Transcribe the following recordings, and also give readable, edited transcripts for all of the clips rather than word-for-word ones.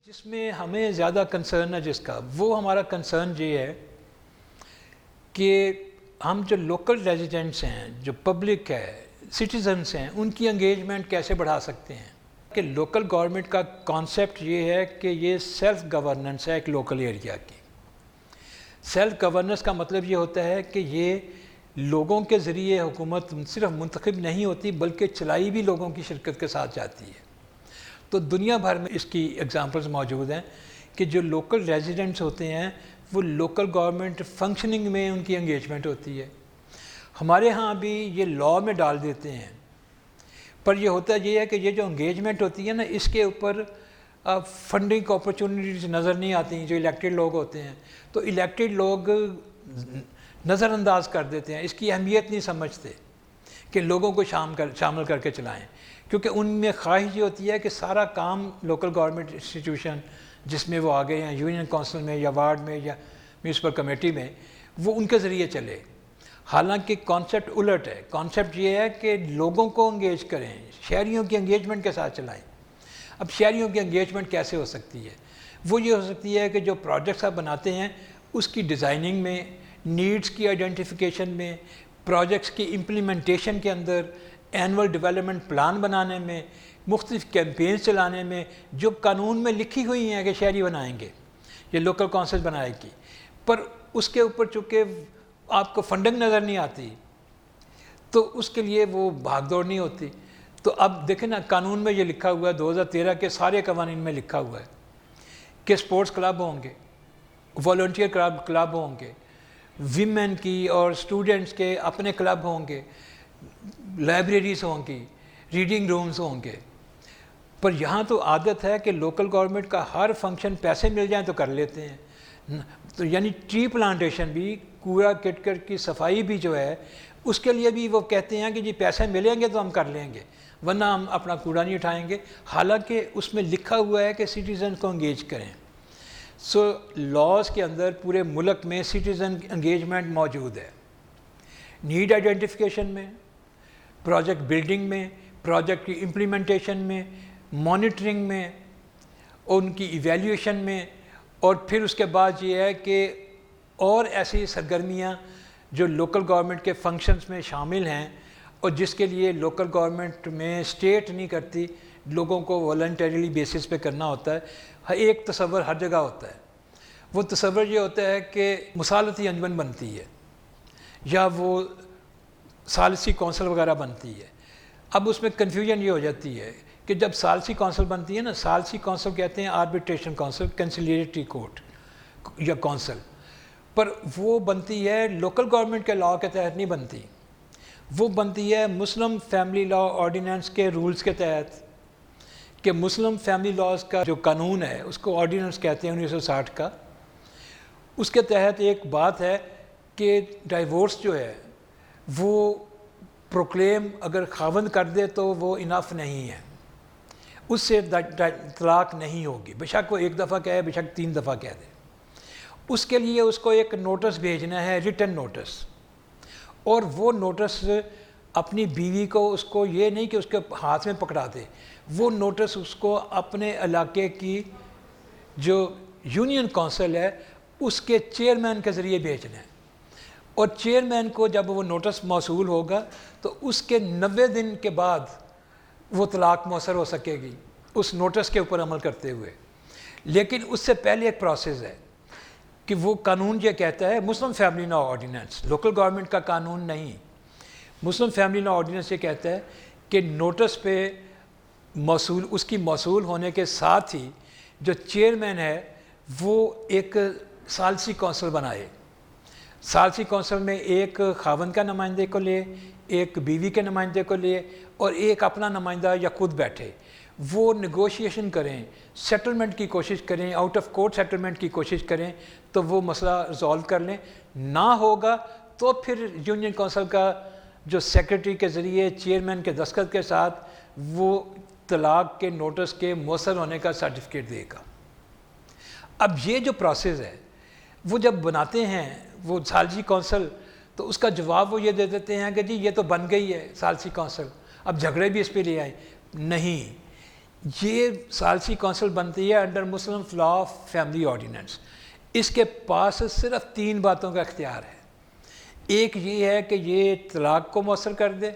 جس میں ہمیں زیادہ کنسرن ہے جس کا وہ ہمارا کنسرن یہ ہے کہ ہم جو لوکل ریزیڈنٹس ہیں، جو پبلک ہے، سٹیزنس ہیں، ان کی انگیجمنٹ کیسے بڑھا سکتے ہیں کہ لوکل گورنمنٹ کا کانسیپٹ یہ ہے کہ یہ سیلف گورننس ہے ایک لوکل ایریا کی۔ سیلف گورننس کا مطلب یہ ہوتا ہے کہ یہ لوگوں کے ذریعے حکومت صرف منتخب نہیں ہوتی بلکہ چلائی بھی لوگوں کی شرکت کے ساتھ جاتی ہے۔ تو دنیا بھر میں اس کی ایگزامپلز موجود ہیں کہ جو لوکل ریزیڈنٹس ہوتے ہیں وہ لوکل گورنمنٹ فنکشننگ میں ان کی انگیجمنٹ ہوتی ہے۔ ہمارے ہاں بھی یہ لاء میں ڈال دیتے ہیں، پر یہ ہوتا یہ ہے کہ یہ جو انگیجمنٹ ہوتی ہے نا، اس کے اوپر فنڈنگ اپرچونیٹیز نظر نہیں آتی جو الیکٹڈ لوگ ہوتے ہیں، تو الیکٹڈ لوگ نظر انداز کر دیتے ہیں، اس کی اہمیت نہیں سمجھتے کہ لوگوں کو شامل کر کے چلائیں، کیونکہ ان میں خواہش یہ ہوتی ہے کہ سارا کام لوکل گورنمنٹ انسٹیٹیوشن جس میں وہ آگے ہیں، یونین کونسل میں یا وارڈ میں یا میونسپل کمیٹی میں، وہ ان کے ذریعے چلے۔ حالانکہ کانسیپٹ الٹ ہے، کانسیپٹ یہ ہے کہ لوگوں کو انگیج کریں، شہریوں کی انگیجمنٹ کے ساتھ چلائیں۔ اب شہریوں کی انگیجمنٹ کیسے ہو سکتی ہے؟ وہ یہ ہو سکتی ہے کہ جو پروجیکٹس آپ بناتے ہیں اس کی ڈیزائننگ میں، نیڈز کی آئیڈینٹیفیکیشن میں، پروجیکٹس کی امپلیمنٹیشن کے اندر، اینول ڈیولپمنٹ پلان بنانے میں، مختلف کیمپینز چلانے میں، جو قانون میں لکھی ہوئی ہیں کہ شہری بنائیں گے، یہ لوکل کونسل بنائے گی، پر اس کے اوپر چونکہ آپ کو فنڈنگ نظر نہیں آتی تو اس کے لیے وہ بھاگ دوڑ نہیں ہوتی۔ تو اب دیکھیں نا، قانون میں یہ لکھا ہوا ہے، 2013 کے سارے قوانین میں لکھا ہوا ہے کہ سپورٹس کلب ہوں گے، والنٹیئر کلب ہوں گے، ویمن کی اور اسٹوڈنٹس کے اپنے کلب ہوں گے، لائبریریز ہوں گی، ریڈنگ رومز ہوں گے۔ پر یہاں تو عادت ہے کہ لوکل گورنمنٹ کا ہر فنکشن پیسے مل جائیں تو کر لیتے ہیں، تو یعنی ٹری پلانٹیشن بھی، کوڑا کرکٹ کی صفائی بھی جو ہے اس کے لیے بھی وہ کہتے ہیں کہ جی پیسے ملیں گے تو ہم کر لیں گے، ورنہ ہم اپنا کوڑا نہیں اٹھائیں گے، حالانکہ اس میں لکھا ہوا ہے کہ سٹیزن کو انگیج کریں۔ سو لاز کے اندر پورے ملک میں سٹیزن انگیجمنٹ موجود ہے، نیڈ آئیڈینٹیفیکیشن میں، پروجیکٹ بلڈنگ میں، پروجیکٹ کی امپلیمنٹیشن میں، مانیٹرنگ میں، ان کی ایویلیویشن میں، اور پھر اس کے بعد یہ ہے کہ اور ایسی سرگرمیاں جو لوکل گورنمنٹ کے فنکشنز میں شامل ہیں اور جس کے لیے لوکل گورنمنٹ میں اسٹیٹ نہیں کرتی، لوگوں کو والنٹریلی بیسس پہ کرنا ہوتا ہے۔ ایک تصور ہر جگہ ہوتا ہے، وہ تصور یہ ہوتا ہے کہ مصالحتی انجمن بنتی ہے یا وہ ثالثی کونسل وغیرہ بنتی ہے۔ اب اس میں کنفیوژن یہ ہو جاتی ہے کہ جب ثالثی کونسل بنتی ہے نا، ثالثی کونسل کہتے ہیں آربیٹریشن کونسل، کنسیلیٹری کورٹ یا کونسل، پر وہ بنتی ہے لوکل گورنمنٹ کے لاء کے تحت نہیں بنتی، وہ بنتی ہے مسلم فیملی لاء آرڈیننس کے رولز کے تحت، کہ مسلم فیملی لاز کا جو قانون ہے اس کو آرڈیننس کہتے ہیں 1960 کا، اس کے تحت ایک بات ہے کہ ڈائیورس جو ہے وہ پروکلیم اگر خاوند کر دے تو وہ انف نہیں ہے، اس سے طلاق نہیں ہوگی، بے شک وہ ایک دفعہ کہے، بے شک 3 دفعہ کہہ دے، اس کے لیے اس کو ایک نوٹس بھیجنا ہے، ریٹن نوٹس، اور وہ نوٹس اپنی بیوی کو، اس کو یہ نہیں کہ اس کے ہاتھ میں پکڑا دے، وہ نوٹس اس کو اپنے علاقے کی جو یونین کونسل ہے اس کے چیئرمین کے ذریعے بھیجنا ہے، اور چیئرمین کو جب وہ نوٹس موصول ہوگا تو اس کے 90 دن کے بعد وہ طلاق مؤثر ہو سکے گی اس نوٹس کے اوپر عمل کرتے ہوئے۔ لیکن اس سے پہلے ایک پروسیس ہے کہ وہ قانون یہ کہتا ہے، Muslim family law ordinance, local government کا قانون نہیں، مسلم فیملی لاء آرڈیننس یہ کہتا ہے کہ نوٹس پہ موصول، اس کی موصول ہونے کے ساتھ ہی جو چیئرمین ہے وہ ایک ثالثی کونسل بنائے، ثالثی کونسل میں ایک خاوند کا نمائندے کو لے، ایک بیوی کے نمائندے کو لے، اور ایک اپنا نمائندہ یا خود بیٹھے، وہ نیگوشیشن کریں، سیٹلمنٹ کی کوشش کریں، آؤٹ آف کورٹ سیٹلمنٹ کی کوشش کریں تو وہ مسئلہ ریزالو کر لیں، نہ ہوگا تو پھر یونین کونسل کا جو سیکرٹری کے ذریعے چیئرمین کے دستخط کے ساتھ وہ طلاق کے نوٹس کے مؤثر ہونے کا سرٹیفکیٹ دے گا۔ اب یہ جو پروسیس ہے وہ جب بناتے ہیں وہ ثالثی کونسل، تو اس کا جواب وہ یہ دے دیتے ہیں کہ جی یہ تو بن گئی ہے ثالثی کونسل، اب جھگڑے بھی اس پہ لے آئیں، نہیں، یہ ثالثی کونسل بنتی ہے under Muslim law of family ordinance. اس کے پاس صرف 3 باتوں کا اختیار ہے. ایک یہ ہے کہ یہ طلاق کو مؤثر کر دے.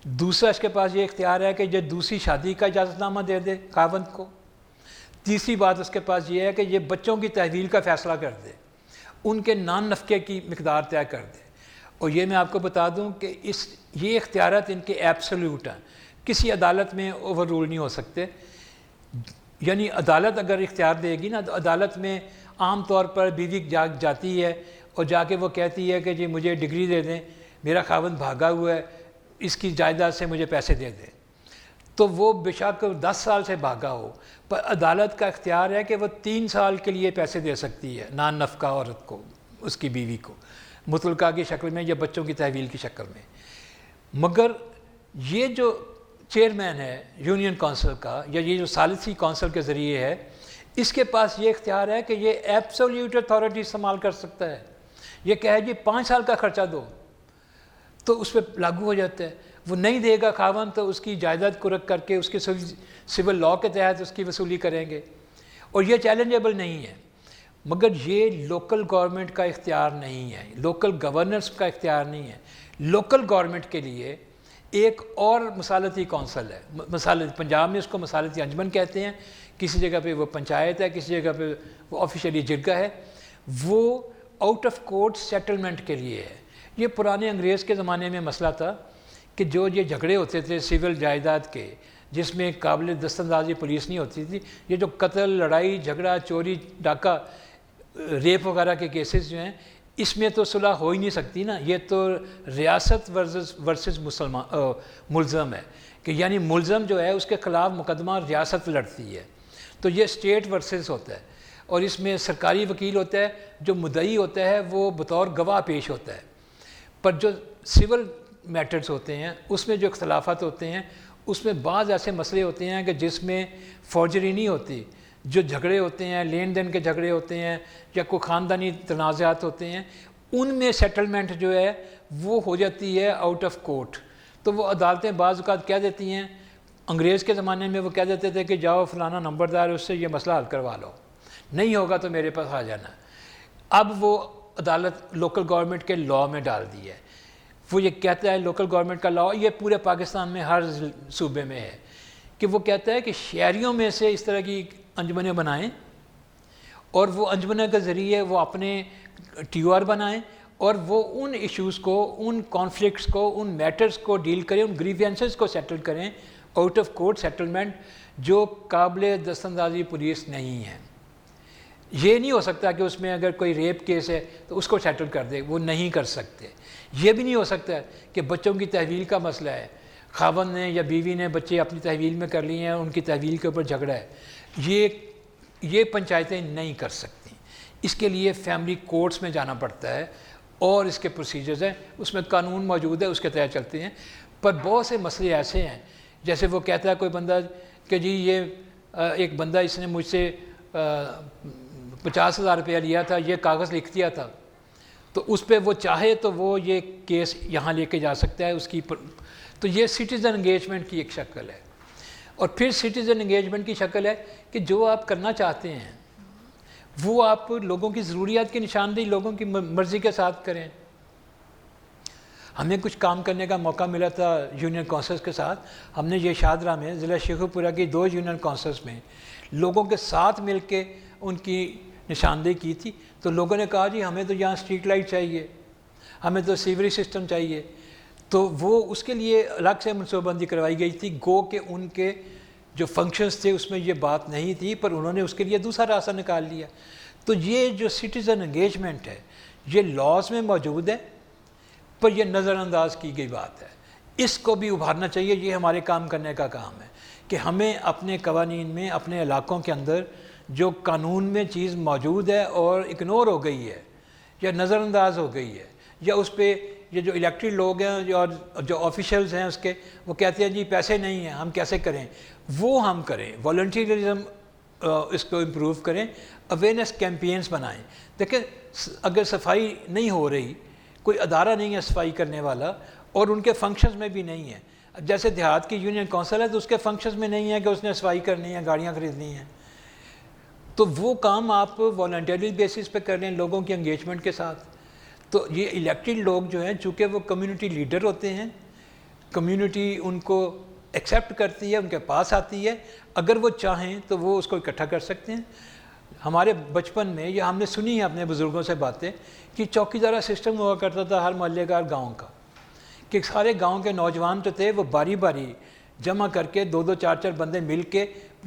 دوسرا اس کے پاس یہ اختیار ہے کہ یہ دوسری شادی کا اجازت نامہ دے دے خاوند کو. تیسری بات اس کے پاس یہ ہے کہ یہ بچوں کی تحویل کا فیصلہ کر دے, ان کے نان نفقے کی مقدار طے کر دے. اور یہ میں آپ کو بتا دوں کہ یہ اختیارات ان کے ایبسلیوٹ ہیں, کسی عدالت میں اوور رول نہیں ہو سکتے. یعنی عدالت اگر اختیار دے گی نا, تو عدالت میں عام طور پر بیوی جاتی ہے اور جا کے وہ کہتی ہے کہ جی مجھے ڈگری دے دیں, میرا خاوند بھاگا ہوا ہے, اس کی جائیداد سے مجھے پیسے دے دیں. تو وہ بے شک 10 سال سے بھاگا ہو, پر عدالت کا اختیار ہے کہ وہ 3 سال کے لیے پیسے دے سکتی ہے نان نفقہ عورت کو, اس کی بیوی کو, مطلقہ کی شکل میں یا بچوں کی تحویل کی شکل میں. مگر یہ جو چیئرمین ہے یونین کونسل کا, یا یہ جو ثالثی کونسل کے ذریعے ہے, اس کے پاس یہ اختیار ہے کہ یہ ایبسولیوٹ اتھارٹی استعمال کر سکتا ہے. یہ کہے جی 5 سال کا خرچہ دو, تو اس پہ لاگو ہو جاتا ہے. وہ نہیں دے گا خاوند تو اس کی جائیداد کو رکھ کر کے اس کے سول لاء کے تحت اس کی وصولی کریں گے, اور یہ چیلنجیبل نہیں ہے. مگر یہ لوکل گورنمنٹ کا اختیار نہیں ہے, لوکل گورنرز کا اختیار نہیں ہے. لوکل گورنمنٹ کے لیے ایک اور مصالحتی کونسل ہے. پنجاب میں اس کو مصالحتی انجمن کہتے ہیں, کسی جگہ پہ وہ پنچایت ہے, کسی جگہ پہ وہ آفیشیلی جرگہ ہے. وہ آؤٹ آف کورٹ سیٹلمنٹ کے لیے ہے. یہ پرانے انگریز کے زمانے میں مسئلہ تھا کہ جو یہ جھگڑے ہوتے تھے سول جائیداد کے, جس میں قابل دست اندازی پولیس نہیں ہوتی تھی, یہ جو قتل, لڑائی جھگڑا, چوری ڈاکہ, ریپ وغیرہ کے کیسز جو ہیں, اس میں تو صلح ہو ہی نہیں سکتی نا. یہ تو ریاست ورسز ملزم ہے, کہ یعنی ملزم جو ہے اس کے خلاف مقدمہ ریاست لڑتی ہے. تو یہ اسٹیٹ ورسز ہوتا ہے, اور اس میں سرکاری وکیل ہوتا ہے, جو مدعی ہوتا ہے وہ بطور گواہ پیش ہوتا ہے. پر جو سول میٹرز ہوتے ہیں اس میں جو اختلافات ہوتے ہیں, اس میں بعض ایسے مسئلے ہوتے ہیں کہ جس میں فورجری نہیں ہوتی. جو جھگڑے ہوتے ہیں, لین دین کے جھگڑے ہوتے ہیں, یا کوئی خاندانی تنازعات ہوتے ہیں, ان میں سیٹلمنٹ جو ہے وہ ہو جاتی ہے آؤٹ آف کورٹ. تو وہ عدالتیں بعض اوقات کہہ دیتی ہیں, انگریز کے زمانے میں وہ کہہ دیتے تھے کہ جاؤ فلانا نمبردار اس سے یہ مسئلہ حل کروا لو, نہیں ہوگا تو میرے پاس آ جانا. اب وہ عدالت لوکل گورنمنٹ کے لاء میں ڈال دی ہے. وہ یہ کہتا ہے لوکل گورنمنٹ کا لاء, یہ پورے پاکستان میں ہر صوبے میں ہے, کہ وہ کہتا ہے کہ شہریوں میں سے اس طرح کی انجمنیں بنائیں, اور وہ انجمنیں کے ذریعے وہ اپنے ٹی او آر بنائیں, اور وہ ان ایشوز کو, ان کانفلکٹس کو, ان میٹرز کو ڈیل کریں, ان گریوینسز کو سیٹل کریں آؤٹ آف کورٹ سیٹلمنٹ, جو قابل دست اندازی پولیس نہیں ہے. یہ نہیں ہو سکتا کہ اس میں اگر کوئی ریپ کیس ہے تو اس کو سیٹل کر دے, وہ نہیں کر سکتے. یہ بھی نہیں ہو سکتا کہ بچوں کی تحویل کا مسئلہ ہے, خاوند نے یا بیوی نے بچے اپنی تحویل میں کر لیے ہیں, ان کی تحویل کے اوپر جھگڑا ہے, یہ پنچایتیں نہیں کر سکتی. اس کے لیے فیملی کورٹس میں جانا پڑتا ہے, اور اس کے پروسیجرز ہیں, اس میں قانون موجود ہے, اس کے تحت چلتے ہیں. پر بہت سے مسئلے ایسے ہیں, جیسے وہ کہتا ہے کوئی بندہ کہ جی یہ ایک بندہ اس نے مجھ سے 50,000 روپیہ لیا تھا, یہ کاغذ لکھ دیا تھا, تو اس پہ وہ چاہے تو وہ یہ کیس یہاں لے کے جا سکتا ہے اس کی. تو یہ سٹیزن انگیجمنٹ کی ایک شکل ہے. اور پھر سٹیزن انگیجمنٹ کی شکل ہے کہ جو آپ کرنا چاہتے ہیں وہ آپ لوگوں کی ضروریات کی نشاندہی لوگوں کی مرضی کے ساتھ کریں. ہمیں کچھ کام کرنے کا موقع ملا تھا یونین کونسلز کے ساتھ. ہم نے یہ شاہدرہ میں ضلع شیخوپورہ کی 2 یونین کونسلز میں لوگوں کے ساتھ مل کے ان کی نشاندہی کی تھی. تو لوگوں نے کہا جی ہمیں تو یہاں اسٹریٹ لائٹ چاہیے, ہمیں تو سیوریج سسٹم چاہیے. تو وہ اس کے لیے الگ سے منصوبہ بندی کروائی گئی تھی. گو کہ ان کے جو فنکشنز تھے اس میں یہ بات نہیں تھی, پر انہوں نے اس کے لیے دوسرا راستہ نکال لیا. تو یہ جو سٹیزن انگیجمنٹ ہے یہ لاز میں موجود ہے, پر یہ نظر انداز کی گئی بات ہے. اس کو بھی ابھارنا چاہیے. یہ ہمارے کام کرنے کا کام ہے کہ ہمیں اپنے قوانین میں, اپنے علاقوں کے اندر جو قانون میں چیز موجود ہے اور اگنور ہو گئی ہے یا نظر انداز ہو گئی ہے, یا اس پہ یہ جو الیکٹڈ لوگ ہیں اور جو آفیشلز ہیں اس کے, وہ کہتے ہیں جی پیسے نہیں ہیں ہم کیسے کریں, وہ ہم کریں. والنٹیرزم اس کو امپروو کریں, اویئرنیس کیمپینز بنائیں. دیکھیں اگر صفائی نہیں ہو رہی, کوئی ادارہ نہیں ہے صفائی کرنے والا, اور ان کے فنکشنز میں بھی نہیں ہے, جیسے دیہات کی یونین کونسل ہے تو اس کے فنکشنز میں نہیں ہے کہ اس نے صفائی کرنی ہے، گاڑیاں خریدنی ہیں، تو وہ کام آپ والنٹری بیسس پہ کر لیں لوگوں کی انگیجمنٹ کے ساتھ. تو یہ الیکٹڈ لوگ جو ہیں چونکہ وہ کمیونٹی لیڈر ہوتے ہیں، کمیونٹی ان کو ایکسیپٹ کرتی ہے، ان کے پاس آتی ہے، اگر وہ چاہیں تو وہ اس کو اکٹھا کر سکتے ہیں. ہمارے بچپن میں یا ہم نے سنی ہے اپنے بزرگوں سے باتیں کہ چوکیدارہ سسٹم ہوا کرتا تھا ہر محلے کا، ہر گاؤں کا، کہ سارے گاؤں کے نوجوان جو تھے وہ باری باری جمع کر کے 2 2 4 4 بندے مل کے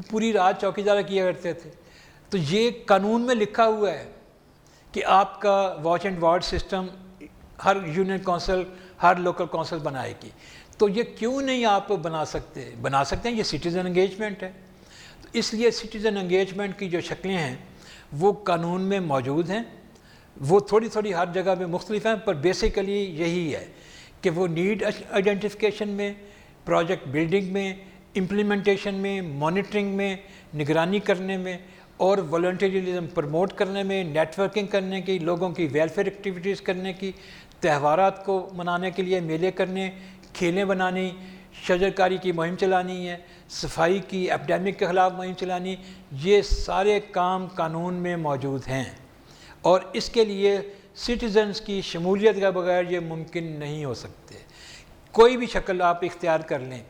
پوری رات چوکیدارہ کیا کرتے تھے. تو یہ قانون میں لکھا ہوا ہے کہ آپ کا watch and ward system Hare union council, Hare local council بنائے گی. تو یہ کیوں نہیں آپ بنا سکتے ہیں؟ یہ سٹیزن انگیجمنٹ ہے. تو اس لیے سٹیزن انگیجمنٹ کی جو شکلیں ہیں وہ قانون میں موجود ہیں، وہ تھوڑی تھوڑی ہر جگہ میں مختلف ہیں، پر بیسیکلی یہی ہے کہ وہ نیڈ آئیڈینٹیفیکیشن میں، پروجیکٹ بلڈنگ میں، امپلیمنٹیشن میں، مانیٹرنگ میں، نگرانی کرنے میں، اور والنٹریزم پروموٹ کرنے میں، نیٹ ورکنگ کرنے کی، لوگوں کی ویلفیئر ایکٹیویٹیز کرنے کی، تہوارات کو منانے کے لیے میلے کرنے، کھیلیں بنانی، شجرکاری کی مہم چلانی ہے، صفائی کی، ایپیڈیمک کے خلاف مہم چلانی، یہ سارے کام قانون میں موجود ہیں. اور اس کے لیے سٹیزنز کی شمولیت کے بغیر یہ ممکن نہیں ہو سکتے. کوئی بھی شکل آپ اختیار کر لیں،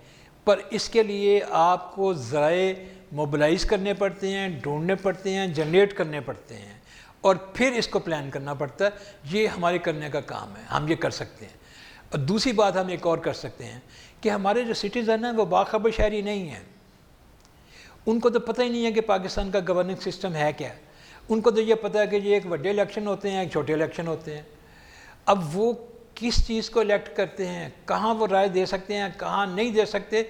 پر اس کے لیے آپ کو ذرائع موبلائز کرنے پڑتے ہیں، ڈھونڈنے پڑتے ہیں، جنریٹ کرنے پڑتے ہیں، اور پھر اس کو پلان کرنا پڑتا ہے. یہ ہمارے کرنے کا کام ہے، ہم یہ کر سکتے ہیں. اور دوسری بات ہم ایک اور کر سکتے ہیں کہ ہمارے جو سٹیزن ہیں وہ باخبر شہری نہیں ہیں. ان کو تو پتہ ہی نہیں ہے کہ پاکستان کا گورننگ سسٹم ہے کیا. ان کو تو یہ پتہ ہے کہ یہ ایک بڑے الیکشن ہوتے ہیں، ایک چھوٹے الیکشن ہوتے ہیں. اب وہ کس چیز کو الیکٹ کرتے ہیں، کہاں وہ رائے دے سکتے ہیں، کہاں نہیں دے سکتے،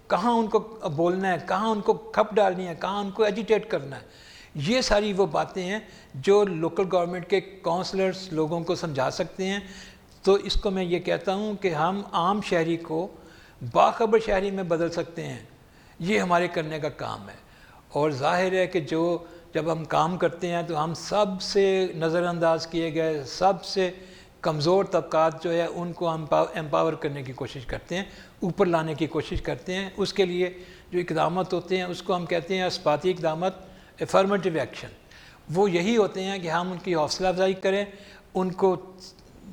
کہاں ان کو بولنا ہے، کہاں ان کو کھپ ڈالنی ہے، کہاں ان کو ایجیٹیٹ کرنا ہے، یہ ساری وہ باتیں ہیں جو لوکل گورنمنٹ کے کونسلرز لوگوں کو سمجھا سکتے ہیں. تو اس کو میں یہ کہتا ہوں کہ ہم عام شہری کو باخبر شہری میں بدل سکتے ہیں. یہ ہمارے کرنے کا کام ہے. اور ظاہر ہے کہ جب ہم کام کرتے ہیں تو ہم سب سے نظر انداز کیے گئے، سب سے کمزور طبقات جو ہے ان کو ہم امپاور کرنے کی کوشش کرتے ہیں، اوپر لانے کی کوشش کرتے ہیں. اس کے لیے جو اقدامات ہوتے ہیں اس کو ہم کہتے ہیں اثباتی اقدامات، افرمیٹیو ایکشن. وہ یہی ہوتے ہیں کہ ہم ان کی حوصلہ افزائی کریں، ان کو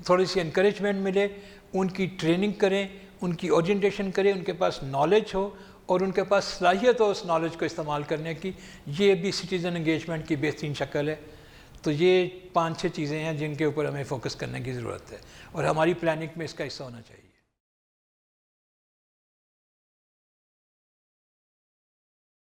تھوڑی سی انکریجمنٹ ملے، ان کی ٹریننگ کریں، ان کی اورینٹیشن کریں، ان کے پاس نالج ہو اور ان کے پاس صلاحیت ہو اس نالج کو استعمال کرنے کی. یہ بھی سٹیزن انگیجمنٹ کی بہترین شکل ہے. تو یہ 5 6 چیزیں ہیں جن کے اوپر ہمیں فوکس کرنے کی ضرورت ہے، اور ہماری پلاننگ میں اس کا حصہ ہونا چاہیے.